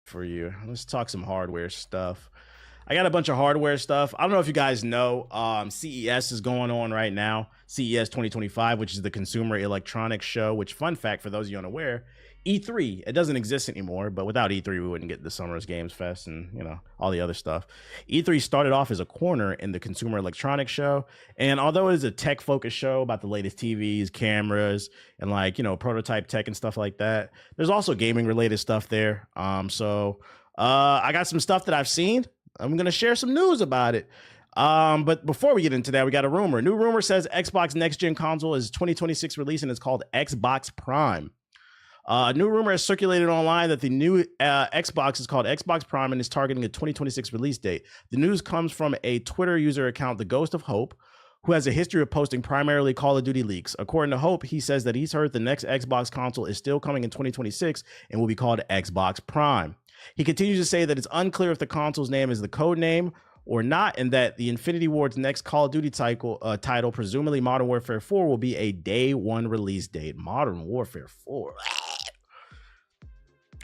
for you. Let's talk some hardware stuff. I got a bunch of hardware stuff. I don't know if you guys know, CES is going on right now. CES 2025, which is the Consumer Electronics Show, which, fun fact for those of you unaware, E3, it doesn't exist anymore, but without E3, we wouldn't get the Summer's Games Fest and, you know, all the other stuff. E3 started off as a corner in the Consumer Electronics Show, and although it is a tech-focused show about the latest TVs, cameras, and, like, you know, prototype tech and stuff like that, there's also gaming-related stuff there. I got some stuff that I've seen. I'm going to share some news about it. But before we get into that, we got a rumor. New rumor says Xbox next-gen console is 2026 release, and it's called Xbox Prime. A new rumor has circulated online that the new Xbox is called Xbox Prime and is targeting a 2026 release date. The news comes from a Twitter user account, The Ghost of Hope, who has a history of posting primarily Call of Duty leaks. According to Hope, he says that he's heard the next Xbox console is still coming in 2026 and will be called Xbox Prime. He continues to say that it's unclear if the console's name is the code name or not, and that the Infinity Ward's next Call of Duty title, presumably Modern Warfare 4, will be a day one release date. Modern Warfare 4.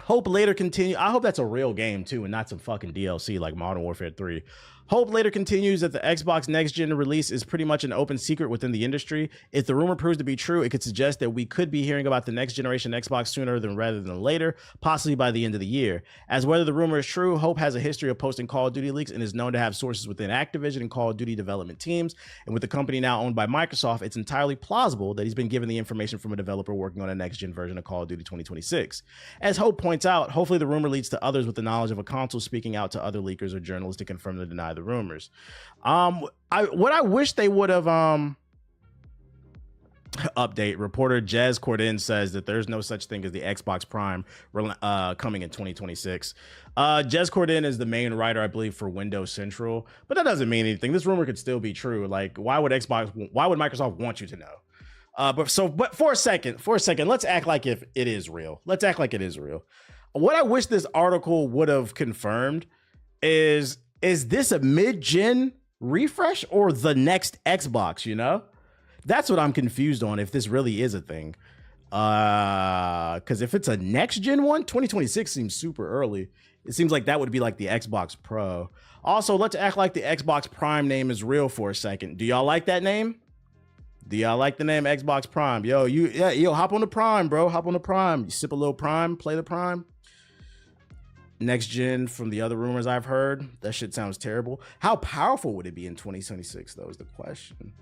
Hope later continues. I hope that's a real game too and not some fucking DLC like Modern Warfare 3. Hope later continues that the Xbox next gen release is pretty much an open secret within the industry. If the rumor proves to be true, it could suggest that we could be hearing about the next generation Xbox sooner rather than later, possibly by the end of the year. As whether the rumor is true, Hope has a history of posting Call of Duty leaks and is known to have sources within Activision and Call of Duty development teams. And with the company now owned by Microsoft, it's entirely plausible that he's been given the information from a developer working on a next gen version of Call of Duty 2026. As Hope points out, hopefully the rumor leads to others with the knowledge of a console speaking out to other leakers or journalists to confirm or deny the rumors. What I wish they would have update. Reporter Jez Corden says that there's no such thing as the Xbox Prime coming in 2026. Jez Corden is the main writer, I believe, for Windows Central, but that doesn't mean anything. This rumor could still be true. Like, why would Microsoft want you to know? But for a second, let's act like if it is real. Let's act like it is real. What I wish this article would have confirmed is this a mid-gen refresh or the next Xbox, you know? That's what I'm confused on, if this really is a thing. Because if it's a next-gen one, 2026 seems super early. It seems like that would be like the Xbox Pro. Also, let's act like the Xbox Prime name is real for a second. Do y'all like that name? Do y'all like the name Xbox Prime? Yo, hop on the Prime, bro. Hop on the Prime. You sip a little Prime, play the Prime. Next gen, from the other rumors I've heard, that shit sounds terrible. How powerful would it be in 2026, though, is the question.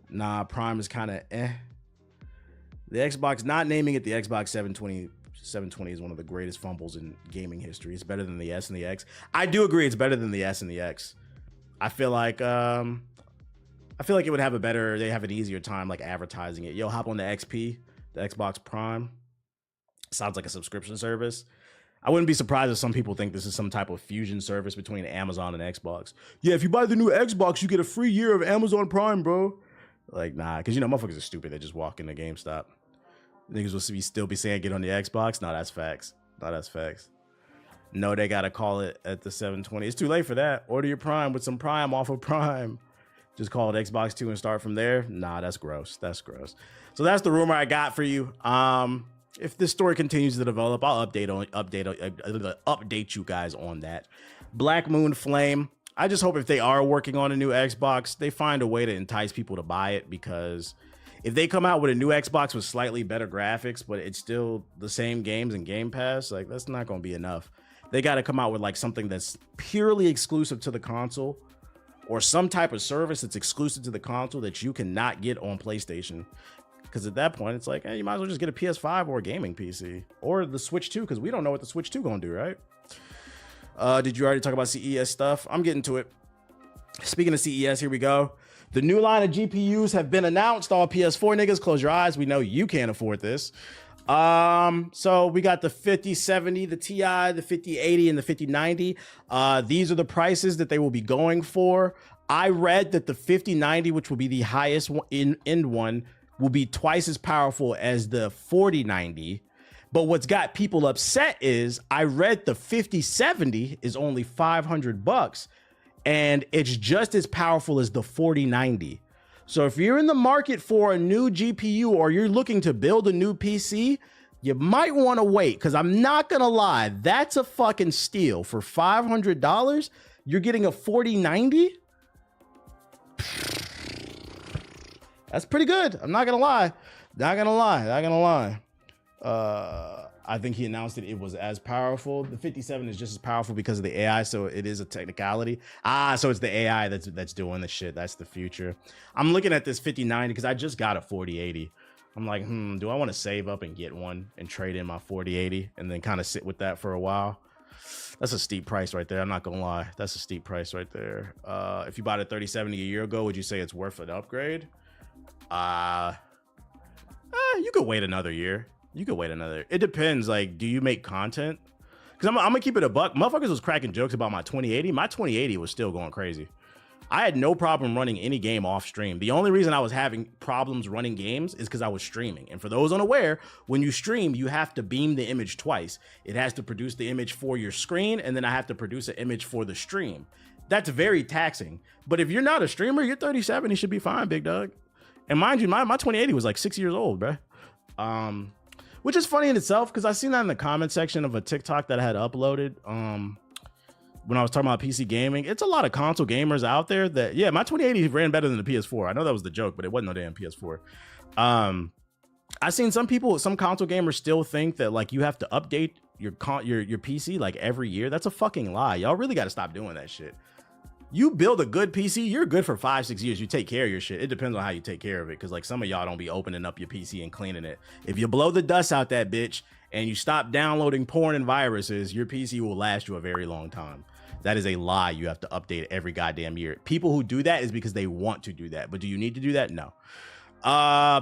Nah, Prime is kind of eh. The Xbox, not naming it the Xbox 720 is one of the greatest fumbles in gaming history. It's better than the S and the X. I do agree it's better than the S and the X. I feel like it would have they have an easier time like advertising it. Yo, hop on the XP, the Xbox Prime. Sounds like a subscription service. I wouldn't be surprised if some people think this is some type of fusion service between Amazon and Xbox. Yeah, if you buy the new Xbox, you get a free year of Amazon Prime, bro. Like, nah, because, you know, motherfuckers are stupid. They just walk into GameStop. Niggas will still be saying get on the Xbox. No, that's facts. No, they got to call it at the 720. It's too late for that. Order your Prime with some Prime off of Prime. Just call it Xbox 2 and start from there. Nah, that's gross. So that's the rumor I got for you. If this story continues to develop, I'll update you guys on that. Black Moon Flame. I just hope if they are working on a new Xbox, they find a way to entice people to buy it, because if they come out with a new Xbox with slightly better graphics, but it's still the same games and Game Pass, like, that's not going to be enough. They got to come out with like something that's purely exclusive to the console, or some type of service that's exclusive to the console that you cannot get on PlayStation. Because at that point, it's like, hey, you might as well just get a PS5 or a gaming PC or the Switch 2, because we don't know what the Switch 2 gonna do, right? Did you already talk about CES stuff? I'm getting to it. Speaking of CES, here we go. The new line of GPUs have been announced. All PS4 niggas, close your eyes. We know you can't afford this. So we got the 5070, the TI, the 5080, and the 5090. These are the prices that they will be going for. I read that the 5090, which will be the highest end one, will be twice as powerful as the 4090. But what's got people upset is I read the 5070 is only $500 and it's just as powerful as the 4090. So if you're in the market for a new GPU or you're looking to build a new PC, you might want to wait, because I'm not going to lie, that's a fucking steal. For $500, you're getting a 4090? That's pretty good. I'm not going to lie. Not going to lie. I think he announced that it was as powerful. The 57 is just as powerful because of the AI, so it is a technicality. So it's the AI that's doing the shit. That's the future. I'm looking at this 5090 because I just got a 4080. I'm like, do I want to save up and get one and trade in my 4080 and then kind of sit with that for a while? That's a steep price right there. I'm not gonna lie. That's a steep price right there. If you bought a 3070 a year ago, would you say it's worth an upgrade? You could wait another year. It depends. Like, do you make content? Because I'm gonna keep it a buck. Motherfuckers was cracking jokes about my 2080. My 2080 was still going crazy. I had no problem running any game off stream. The only reason I was having problems running games is because I was streaming. And for those unaware, when you stream, you have to beam the image twice. It has to produce the image for your screen, and then I have to produce an image for the stream. That's very taxing. But if you're not a streamer, your 3070 should be fine, big dog. And mind you, my 2080 was like 6 years old, bro. Which is funny in itself, because I seen that in the comment section of a TikTok that I had uploaded. When I was talking about PC gaming, it's a lot of console gamers out there that, yeah, my 2080 ran better than the PS4. I know that was the joke, but it wasn't no damn PS4. I've seen some console gamers still think that like you have to update your PC like every year. That's a fucking lie. Y'all really got to stop doing that shit. You build a good PC, you're good for 5-6 years. You take care of your shit. It depends on how you take care of it, because like some of y'all don't be opening up your PC and cleaning it. If you blow the dust out that bitch and you stop downloading porn and viruses, your PC will last you a very long time. That is a lie. You have to update every goddamn year. People who do that is because they want to do that. But do you need to do that? No.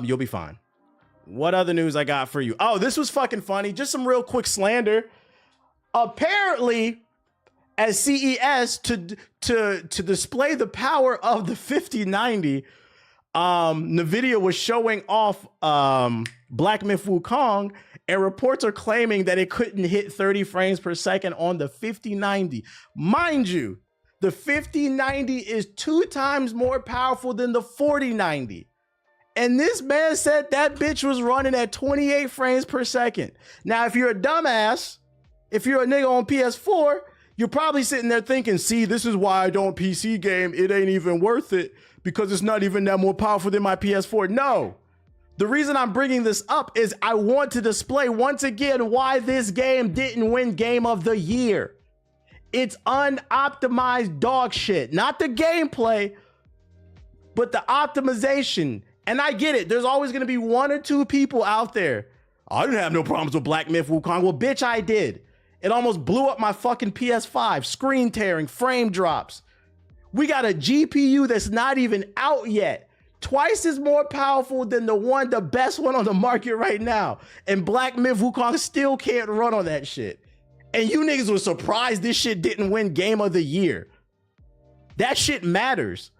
You'll be fine. What other news I got for you? Oh, this was fucking funny. Just some real quick slander. Apparently, at CES, to display the power of the 5090, NVIDIA was showing off Black Myth Wukong, and reports are claiming that it couldn't hit 30 frames per second on the 5090. Mind you, the 5090 is 2 times more powerful than the 4090. And this man said that bitch was running at 28 frames per second. Now, if you're a dumbass, if you're a nigga on PS4, you're probably sitting there thinking, see, this is why I don't PC game. It ain't even worth it because it's not even that more powerful than my PS4. No. The reason I'm bringing this up is I want to display once again why this game didn't win Game of the Year. It's unoptimized dog shit. Not the gameplay, but the optimization. And I get it. There's always going to be 1 or 2 people out there. I didn't have no problems with Black Myth Wukong. Well, bitch, I did. It almost blew up my fucking PS5. Screen tearing, frame drops. We got a GPU that's not even out yet. Twice as more powerful than the best one on the market right now. And Black Myth Wukong still can't run on that shit. And you niggas were surprised this shit didn't win Game of the Year. That shit matters.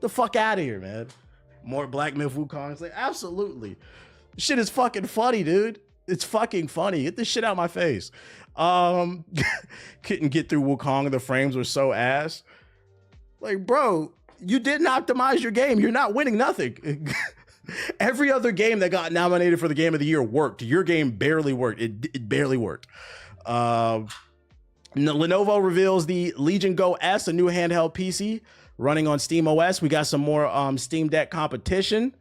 The fuck out of here, man. More Black Myth Wukong. It's like, absolutely. This shit is fucking funny, dude. It's fucking funny. Get this shit out of my face. Couldn't get through Wukong. The frames were so ass. Like, bro, you didn't optimize your game. You're not winning nothing. Every other game that got nominated for the Game of the Year worked. Your game barely worked. It barely worked. Lenovo reveals the Legion Go S, a new handheld PC running on Steam OS. We got some more Steam Deck competition.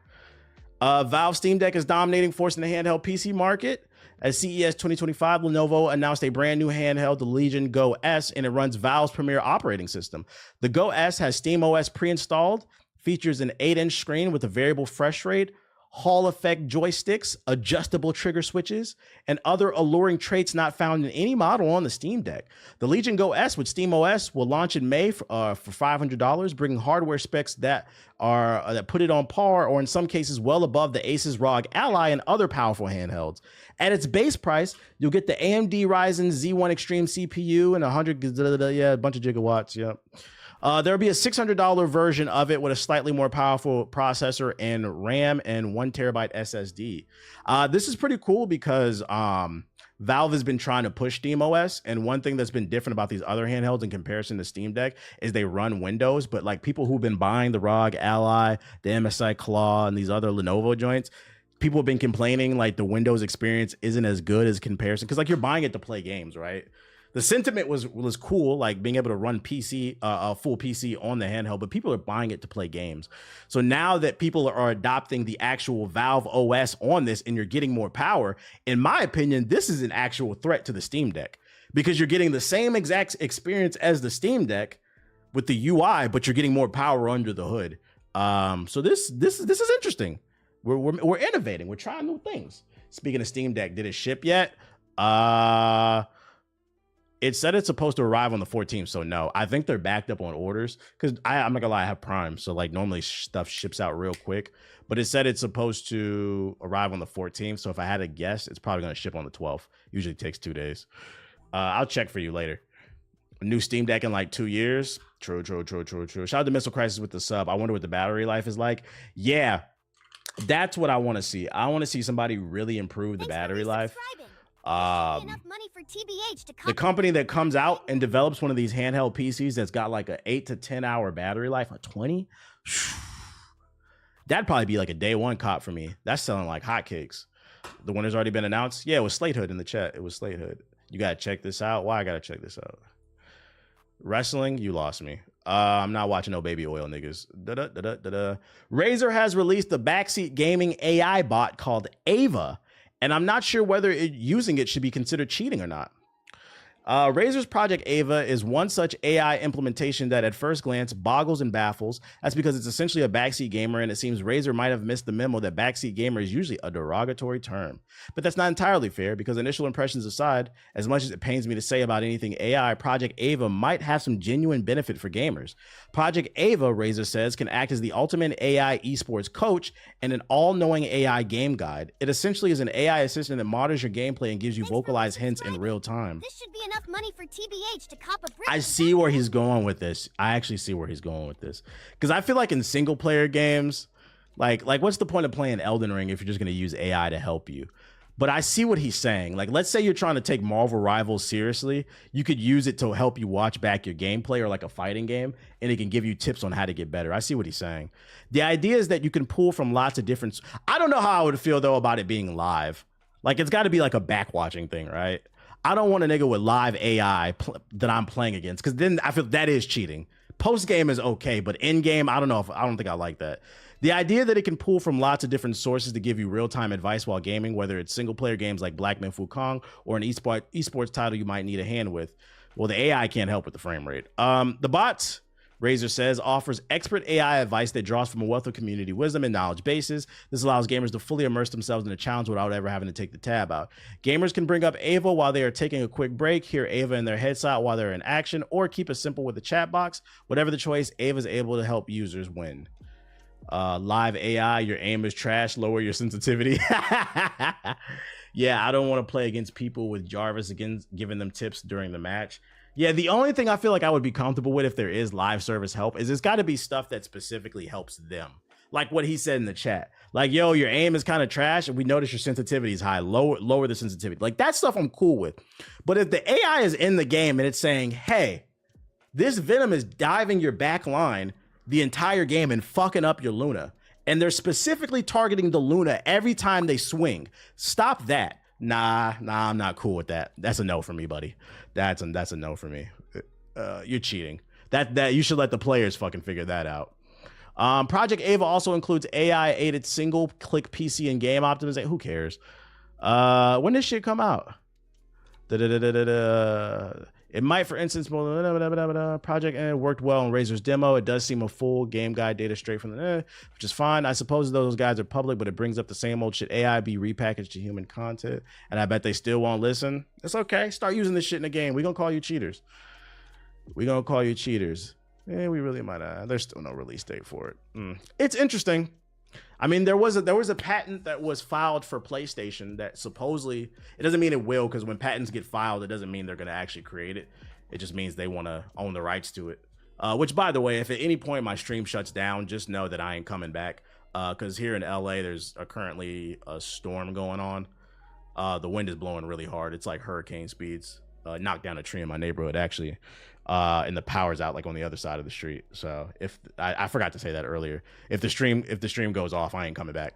Valve Steam Deck is dominating force in the handheld PC market. At CES 2025, Lenovo announced a brand new handheld, the Legion Go S, and it runs Valve's premier operating system. The Go S has SteamOS pre-installed, features an 8-inch screen with a variable refresh rate, Hall effect joysticks, adjustable trigger switches, and other alluring traits not found in any model on the Steam Deck. The Legion Go S with SteamOS will launch in May for $500, bringing hardware specs that put it on par, or in some cases well above, the Asus ROG Ally and other powerful handhelds. At its base price, you'll get the AMD Ryzen Z1 Extreme CPU and a bunch of gigawatts. Yep. There'll be a $600 version of it with a slightly more powerful processor and RAM and 1 terabyte SSD. This is pretty cool because Valve has been trying to push SteamOS, and one thing that's been different about these other handhelds in comparison to Steam Deck is they run Windows, but like people who've been buying the ROG Ally, the MSI Claw, and these other Lenovo joints, people have been complaining like the Windows experience isn't as good as comparison because like you're buying it to play games, right? The sentiment was cool, like being able to run PC, a full PC on the handheld, but people are buying it to play games. So now that people are adopting the actual Valve OS on this, and you're getting more power, in my opinion, this is an actual threat to the Steam Deck because you're getting the same exact experience as the Steam Deck with the UI, but you're getting more power under the hood. So this is interesting. We're innovating. We're trying new things. Speaking of Steam Deck, did it ship yet? It said it's supposed to arrive on the 14th, so no. I think they're backed up on orders because I'm not gonna lie, I have Prime, so like normally stuff ships out real quick. But it said it's supposed to arrive on the 14th, so if I had to guess, it's probably gonna ship on the 12th. Usually takes 2 days. I'll check for you later. New Steam Deck in like 2 years. True. Shout out to Missile Crisis with the sub. I wonder what the battery life is like. Yeah, that's what I want to see. I want to see somebody really improve the battery life. The company that comes out and develops one of these handheld PCs that's got like a 8 to 10 hour battery life, a 20, that'd probably be like a day one cop for me. That's selling like hotcakes. The winner's already been announced. Yeah, it was Slatehood in the chat. It was Slatehood. You gotta check this out. Why I gotta check this out? Wrestling, you lost me. I'm not watching no baby oil niggas. Razer has released the backseat gaming AI bot called Ava, and I'm not sure whether using it should be considered cheating or not. Razer's Project Ava is one such AI implementation that at first glance boggles and baffles. That's because it's essentially a backseat gamer, and it seems Razer might have missed the memo that backseat gamer is usually a derogatory term. But that's not entirely fair, because initial impressions aside, as much as it pains me to say about anything AI, Project Ava might have some genuine benefit for gamers. Project Ava, Razer says, can act as the ultimate AI esports coach and an all-knowing AI game guide. It essentially is an AI assistant that monitors your gameplay and gives you vocalized hints in real time. This should be enough money for TBH to cop a brick. I see where he's going with this. I actually see where he's going with this. Because I feel like in single player games, like what's the point of playing Elden Ring if you're just going to use AI to help you? But I see what he's saying. Like, let's say you're trying to take Marvel Rivals seriously. You could use it to help you watch back your gameplay or like a fighting game, and it can give you tips on how to get better. I see what he's saying. The idea is that you can pull from lots of different... I don't know how I would feel, though, about it being live. Like, it's got to be like a back-watching thing, right? I don't want a nigga with live AI that I'm playing against, because then I feel that is cheating. Post-game is okay, but in-game, I don't think I like that. The idea that it can pull from lots of different sources to give you real-time advice while gaming, whether it's single-player games like Black Myth Wukong or an esports title you might need a hand with, well, the AI can't help with the frame rate. The bots, Razer says, offers expert AI advice that draws from a wealth of community wisdom and knowledge bases. This allows gamers to fully immerse themselves in a challenge without ever having to take the tab out. Gamers can bring up Ava while they are taking a quick break, hear Ava in their headset while they're in action, or keep it simple with the chat box. Whatever the choice, Ava is able to help users win. Live AI, your aim is trash, lower your sensitivity. Yeah, I don't want to play against people with Jarvis giving them tips during the match. Yeah, the only thing I feel like I would be comfortable with if there is live service help is it's got to be stuff that specifically helps them. Like what he said in the chat. Like, yo, your aim is kind of trash and we notice your sensitivity is high. Lower the sensitivity. Like, that stuff I'm cool with. But if the AI is in the game and it's saying, hey, this Venom is diving your back line the entire game and fucking up your Luna, and they're specifically targeting the Luna every time they swing, stop that. Nah, I'm not cool with that. That's a no for me, buddy. That's a no for me. You're cheating. That you should let the players fucking figure that out. Project Ava also includes AI-aided single-click PC and game optimization. Who cares? When did shit come out? It might, for instance, Project worked well in Razer's demo. It does seem a full game guide data straight from the which is fine. I suppose those guys are public, but it brings up the same old shit. AI be repackaged to human content, and I bet they still won't listen. It's okay. Start using this shit in the game. We're gonna call you cheaters. We really might not. There's still no release date for it. It's interesting. I mean, there was a patent that was filed for PlayStation that supposedly, it doesn't mean it will, because when patents get filed, it doesn't mean they're going to actually create it. It just means they want to own the rights to it. Which, by the way, if at any point my stream shuts down, just know that I ain't coming back. Because here in LA, there's currently a storm going on. The wind is blowing really hard. It's like hurricane speeds. Knocked down a tree in my neighborhood, actually. And the power's out like on the other side of the street. So if I forgot to say that earlier, if the stream goes off, I ain't coming back.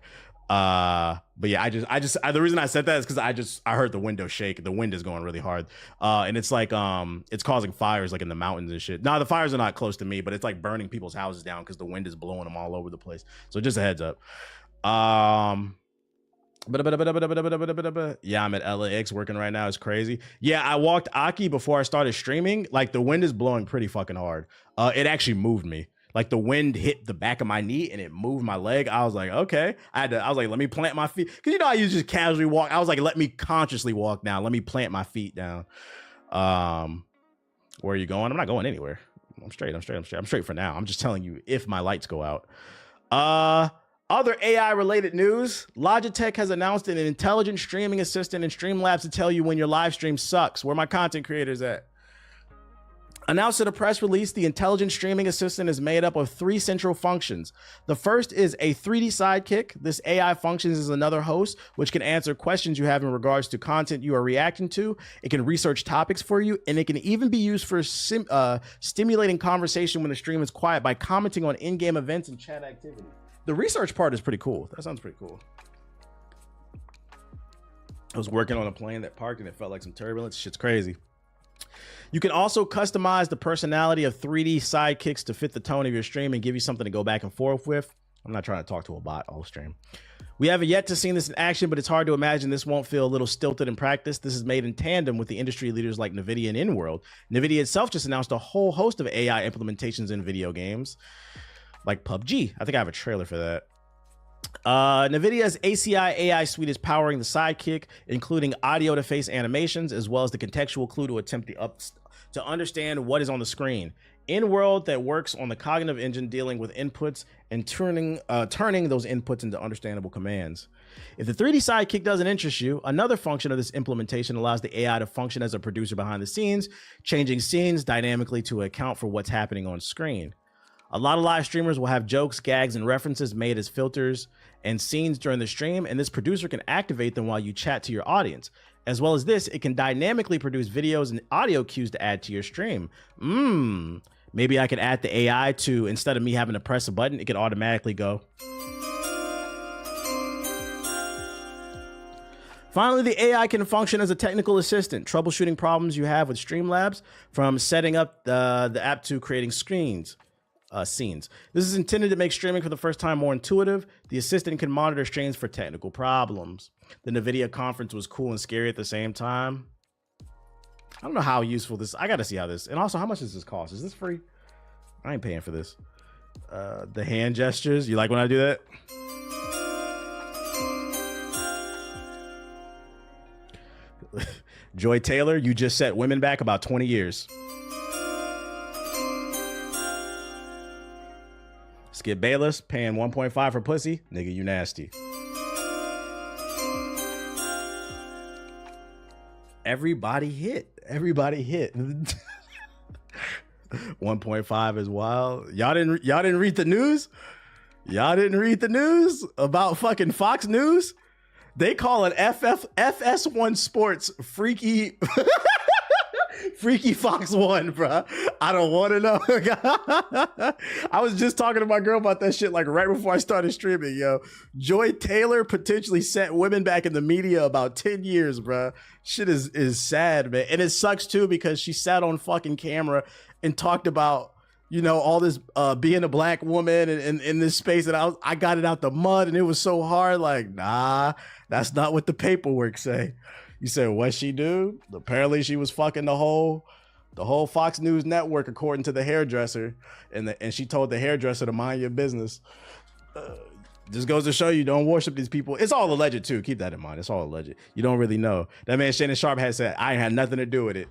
But yeah, the reason I said that is because I heard the window shake. The wind is going really hard. And it's like, it's causing fires like in the mountains and shit. No, the fires are not close to me, but it's like burning people's houses down because the wind is blowing them all over the place. So just a heads up. Yeah, I'm at LAX working right now. It's crazy. Yeah, I walked Aki before I started streaming. Like the wind is blowing pretty fucking hard. It actually moved me. Like the wind hit the back of my knee and it moved my leg. I was like, okay. I was like, let me plant my feet. Cause you know, I used to just casually walk. I was like, let me consciously walk down. Let me plant my feet down. Where are you going? I'm not going anywhere. I'm straight for now. I'm just telling you if my lights go out. Other AI related news, Logitech has announced an intelligent streaming assistant in Streamlabs to tell you when your live stream sucks. Where my content creators at? Announced in a press release, the intelligent streaming assistant is made up of 3 central functions. The first is a 3D sidekick. This AI functions as another host, which can answer questions you have in regards to content you are reacting to. It can research topics for you, and it can even be used for stimulating conversation when the stream is quiet by commenting on in-game events and chat activity. The research part is pretty cool. That sounds pretty cool. I was working on a plane that parked and it felt like some turbulence. Shit's crazy. You can also customize the personality of 3D sidekicks to fit the tone of your stream and give you something to go back and forth with. I'm not trying to talk to a bot all stream. We haven't yet to see this in action, but it's hard to imagine this won't feel a little stilted in practice. This is made in tandem with the industry leaders like NVIDIA and InWorld. NVIDIA itself just announced a whole host of AI implementations in video games, like PUBG. I think I have a trailer for that. NVIDIA's ACI AI suite is powering the sidekick, including audio to face animations, as well as the contextual clue to attempt to understand what is on the screen. InWorld that works on the cognitive engine dealing with inputs and turning those inputs into understandable commands. If the 3D sidekick doesn't interest you, another function of this implementation allows the AI to function as a producer behind the scenes, changing scenes dynamically to account for what's happening on screen. A lot of live streamers will have jokes, gags, and references made as filters and scenes during the stream, and this producer can activate them while you chat to your audience. As well as this, it can dynamically produce videos and audio cues to add to your stream. Maybe I could add the AI to, instead of me having to press a button, it could automatically go. Finally, the AI can function as a technical assistant, troubleshooting problems you have with Streamlabs, from setting up the app to creating scenes. This is intended to make streaming for the first time more intuitive. The assistant can monitor streams for technical problems. The NVIDIA conference was cool and scary at the same time. I don't know how useful this. I got to see how this. And also, how much does this cost? Is this free? I ain't paying for this. The hand gestures. You like when I do that? Joy Taylor, you just set women back about 20 years. Skip Bayless, paying 1.5 for pussy. Nigga, you nasty. Everybody hit. 1.5 is wild. Y'all didn't read the news? Y'all didn't read the news about fucking Fox News? They call it FS1 Sports freaky Freaky Fox 1, bro. I don't want to know. I was just talking to my girl about that shit like right before I started streaming, yo. Joy Taylor potentially sent women back in the media about 10 years, bro. Shit is sad, man. And it sucks too because she sat on fucking camera and talked about, you know, all this being a black woman and in this space, and I got it out the mud and it was so hard. Like, nah, that's not what the paperwork say. You said, what she do? Apparently she was fucking the whole Fox News network, according to the hairdresser. And she told the hairdresser to mind your business. Just goes to show you, don't worship these people. It's all alleged too. Keep that in mind. It's all alleged. You don't really know. That man Shannon Sharp had said, I had nothing to do with it.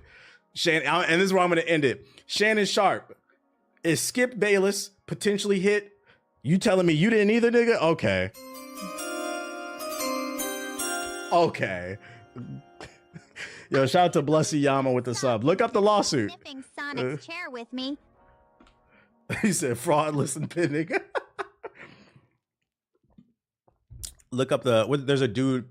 And this is where I'm going to end it. Shannon Sharp, is Skip Bayless potentially hit? You telling me you didn't either, nigga? Okay. Okay. Yo, shout out to Blessy Yama with the sub. Look up the lawsuit. Sniffing Sonic's chair with me. He said fraudless and pending. Look up there's a dude.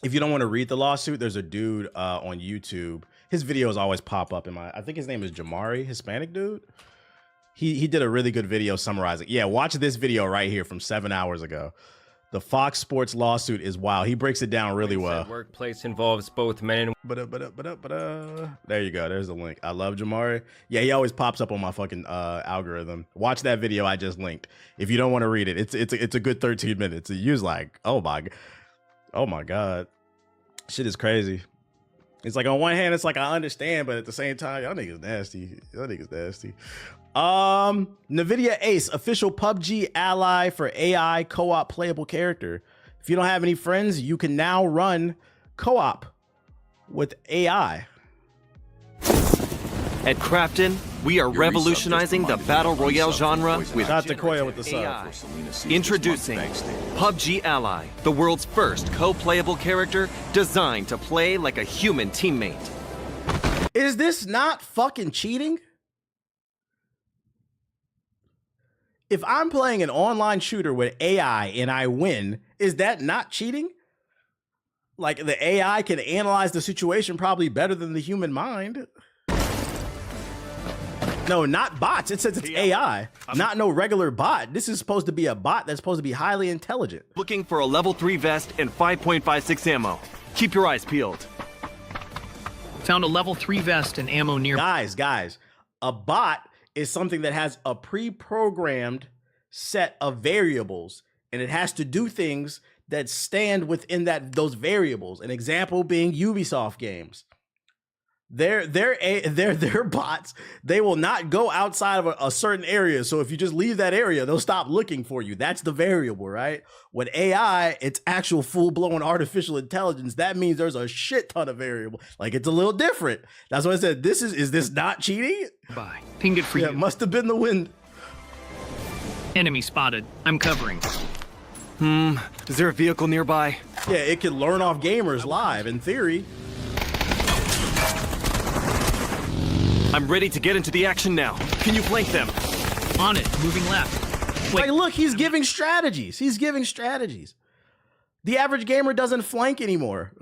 If you don't want to read the lawsuit, there's a dude on YouTube. His videos always pop up in I think his name is Jamari, Hispanic dude. He did a really good video summarizing. Yeah, watch this video right here from 7 hours ago. The Fox Sports lawsuit is wild. He breaks it down really well. Workplace involves both men and there you go. There's the link. I love Jamari. Yeah, he always pops up on my fucking algorithm. Watch that video I just linked. If you don't want to read it, it's a good 13 minutes. You was like, oh my god, shit is crazy. It's like on one hand, it's like I understand, but at the same time, y'all niggas nasty. NVIDIA Ace, official PUBG ally for AI co-op playable character. If you don't have any friends, you can now run co-op with AI. At Krafton, we are revolutionizing the battle royale genre with Shout out to Koya with the sub. AI. Introducing PUBG Ally, the world's first co-playable character designed to play like a human teammate. Is this not fucking cheating? If I'm playing an online shooter with AI and I win, is that not cheating? Like, the AI can analyze the situation probably better than the human mind. No, not bots. It says it's AI, not no regular bot. This is supposed to be a bot that's supposed to be highly intelligent. Looking for a level 3 vest and 5.56 ammo. Keep your eyes peeled. Found a level 3 vest and ammo nearby. Guys, a bot is something that has a pre-programmed set of variables, and it has to do things that stand within those variables. An example being Ubisoft games. They're bots. They will not go outside of a certain area. So if you just leave that area, they'll stop looking for you. That's the variable, right? With AI, it's actual full-blown artificial intelligence. That means there's a shit ton of variable. Like, it's a little different. That's why I said, is this not cheating? Bye. Pinged it for you. It must have been the wind. Enemy spotted. I'm covering. Is there a vehicle nearby? Yeah, it can learn off gamers live, in theory. I'm ready to get into the action now. Can you flank them? On it. Moving left. Like, look, he's giving strategies. The average gamer doesn't flank anymore.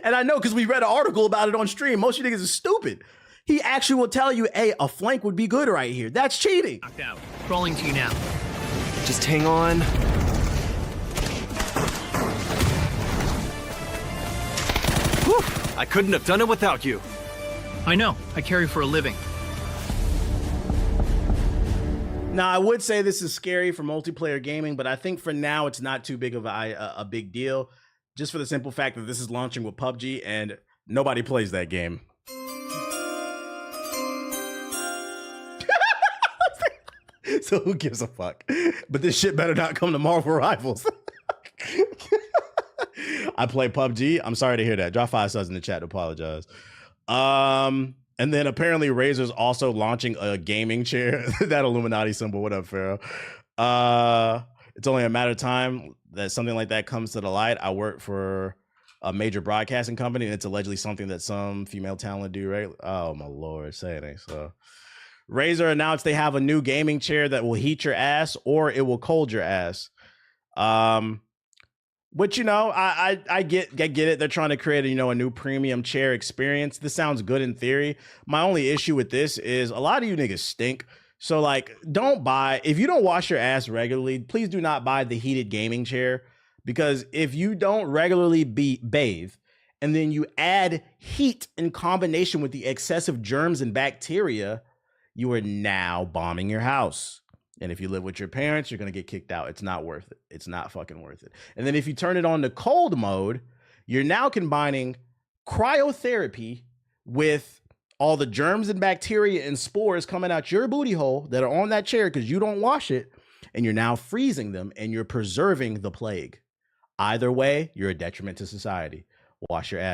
And I know because we read an article about it on stream. Most of you niggas is stupid. He actually will tell you, hey, a flank would be good right here. That's cheating. Knocked out. Crawling to you now. Just hang on. Whew, I couldn't have done it without you. I know. I carry for a living. Now, I would say this is scary for multiplayer gaming, but I think for now it's not too big of a big deal. Just for the simple fact that this is launching with PUBG and nobody plays that game. So who gives a fuck? But this shit better not come to Marvel Rivals. I play PUBG. I'm sorry to hear that. Drop 5 subs in the chat to apologize. And then apparently Razer's also launching a gaming chair. That Illuminati symbol. What up, Pharaoh? It's only a matter of time that something like that comes to the light. I work for a major broadcasting company, and it's allegedly something that some female talent do, right? Oh my lord, say it ain't so. Razer announced they have a new gaming chair that will heat your ass or it will cold your ass. Which, you know, I get it. They're trying to create, you know, a new premium chair experience. This sounds good in theory. My only issue with this is a lot of you niggas stink. So, like, don't buy, if you don't wash your ass regularly, please do not buy the heated gaming chair. Because if you don't regularly bathe and then you add heat in combination with the excessive germs and bacteria, you are now bombing your house. And if you live with your parents, you're going to get kicked out. It's not worth it. It's not fucking worth it. And then if you turn it on to cold mode, you're now combining cryotherapy with all the germs and bacteria and spores coming out your booty hole that are on that chair because you don't wash it. And you're now freezing them and you're preserving the plague. Either way, you're a detriment to society. Wash your ass.